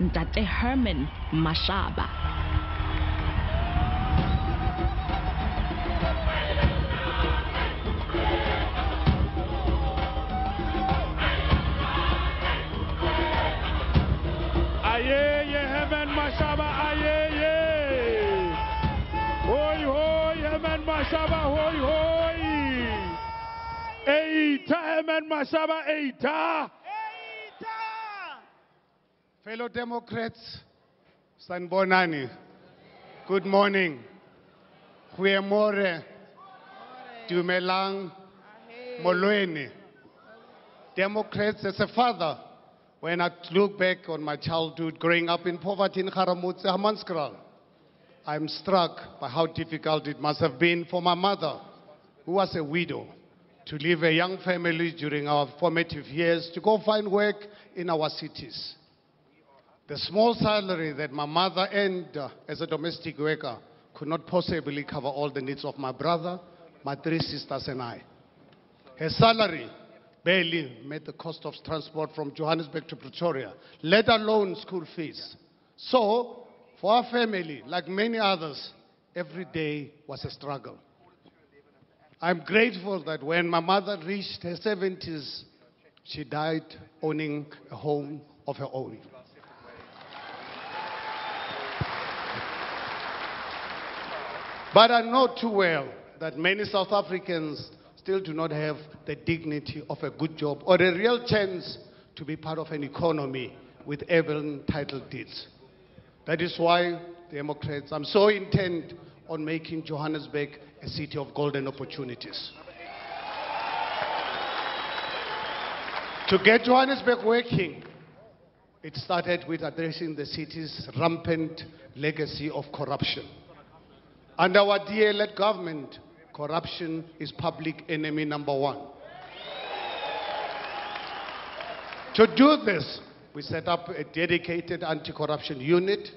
Ntate Herman Mashaba. Aye, Herman Mashaba, aye. Hoi, hoi, Herman Mashaba, hoi, hoi. Eita, Herman Mashaba, eita. Fellow Democrats, Sanbonani, good morning. Huemore, Dumelang, Molweni. Democrats, as a father, when I look back on my childhood growing up in poverty in Haramutse, Hammanskraal, I'm struck by how difficult it must have been for my mother, who was a widow, to leave a young family during our formative years to go find work in our cities. The small salary that my mother earned as a domestic worker could not possibly cover all the needs of my brother, my 3 sisters, and I. Her salary barely met the cost of transport from Johannesburg to Pretoria, let alone school fees. So, for our family, like many others, every day was a struggle. I'm grateful that when my mother reached her 70s, she died owning a home of her own. But I know too well that many South Africans still do not have the dignity of a good job or a real chance to be part of an economy with even title deeds. That is why, Democrats, I'm so intent on making Johannesburg a city of golden opportunities. To get Johannesburg working, it started with addressing the city's rampant legacy of corruption. Under our DA-led government, corruption is public enemy number 1. To do this, we set up a dedicated anti-corruption unit,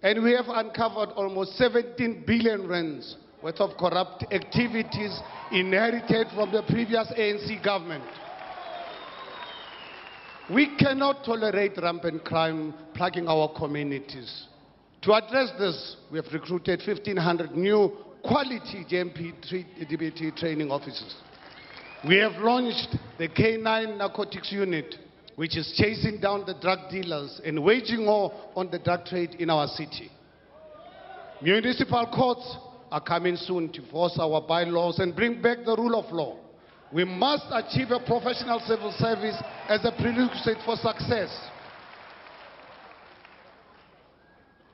and we have uncovered almost 17 billion rands worth of corrupt activities inherited from the previous ANC government. We cannot tolerate rampant crime plaguing our communities. To address this, we have recruited 1,500 new quality JMP training officers. We have launched the K9 Narcotics Unit, which is chasing down the drug dealers and waging war on the drug trade in our city. Municipal courts are coming soon to force our bylaws and bring back the rule of law. We must achieve a professional civil service as a prerequisite for success.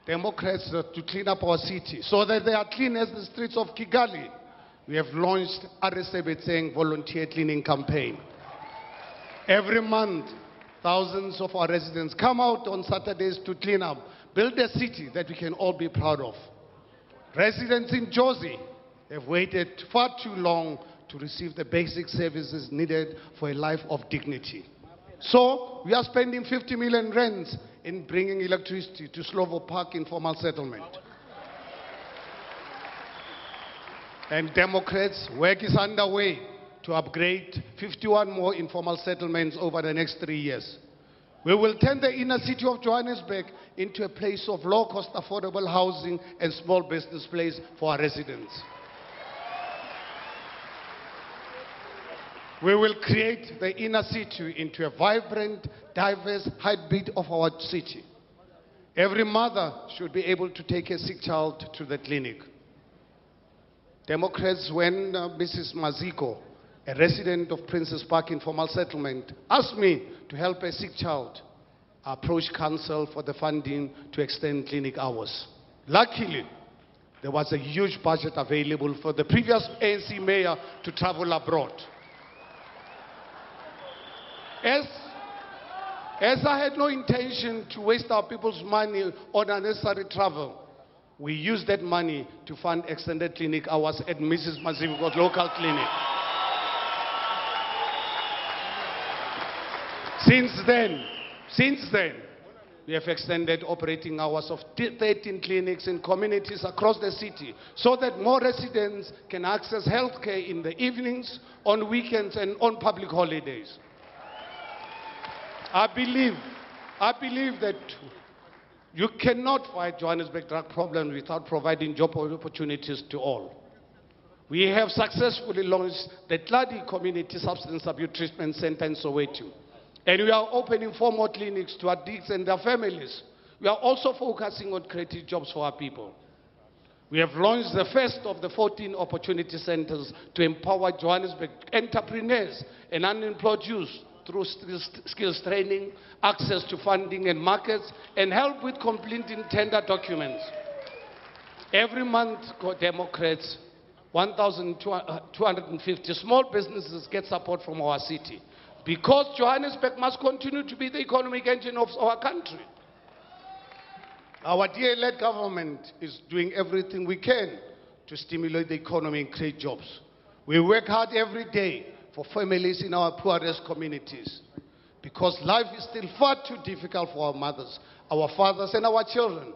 Democrats to clean up our city so that they are clean as the streets of Kigali. We have launched SABC volunteer cleaning campaign. Every month, thousands of our residents come out on Saturdays to clean up, build a city that we can all be proud of. Residents in Jozi have waited far too long to receive the basic services needed for a life of dignity. So, we are spending 50 million rands in bringing electricity to Slovo Park informal settlement. And Democrats, work is underway to upgrade 51 more informal settlements over the next 3 years. We will turn the inner city of Johannesburg into a place of low-cost, affordable housing and small business place for our residents. We will create the inner city into a vibrant, diverse heartbeat of our city. Every mother should be able to take a sick child to the clinic. Democrats, when Mrs. Maziko, a resident of Princess Park Informal Settlement, asked me to help a sick child, I approached council for the funding to extend clinic hours. Luckily, there was a huge budget available for the previous ANC mayor to travel abroad. As I had no intention to waste our people's money on unnecessary travel, we used that money to fund extended clinic hours at Mrs. Maziko's local clinic. Since then, we have extended operating hours of 13 clinics in communities across the city so that more residents can access healthcare in the evenings, on weekends, and on public holidays. I believe that You cannot fight Johannesburg drug problem without providing job opportunities to all. We have successfully launched the Tladi Community Substance Abuse Treatment Center in Soweto. And we are opening 4 more clinics to addicts and their families. We are also focusing on creating jobs for our people. We have launched the first of the 14 opportunity centers to empower Johannesburg entrepreneurs and unemployed youth through skills training, access to funding and markets, and help with completing tender documents. Every month, Democrats, 1,250 small businesses get support from our city, because Johannesburg must continue to be the economic engine of our country. Our DA-led government is doing everything we can to stimulate the economy and create jobs. We work hard every day for families in our poorest communities, because life is still far too difficult for our mothers, our fathers, and our children.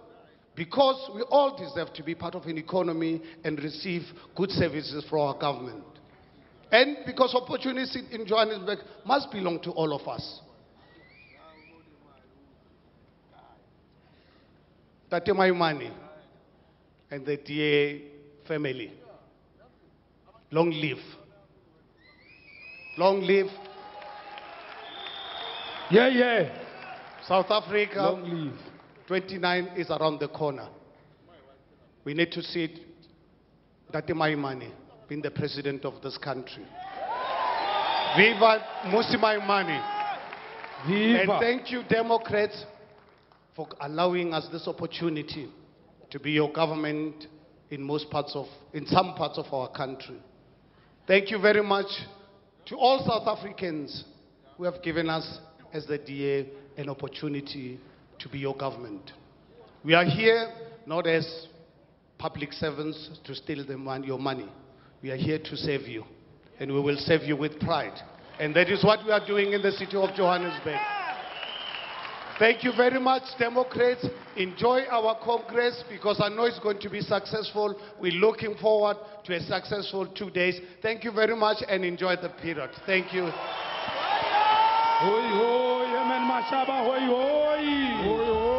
Because we all deserve to be part of an economy and receive good services from our government. And because opportunities in Johannesburg must belong to all of us. Tate Maimane and the DA family, long live. Long live. Yeah. South Africa. Long live. 29 is around the corner. We need to see Tate Maimane being the president of this country. Viva Musi Maimane. Viva. And thank you, Democrats, for allowing us this opportunity to be your government in some parts of our country. Thank you very much to all South Africans who have given us, as the DA, an opportunity to be your government. We are here not as public servants to steal your money. We are here to serve you, and we will serve you with pride. And that is what we are doing in the city of Johannesburg. Thank you very much, Democrats. Enjoy our Congress, because I know it's going to be successful. We're looking forward to a successful 2 days. Thank you very much, and enjoy the period. Thank you. Hoi, hoi, Herman Mashaba, hoi, hoi. Hoi, hoi.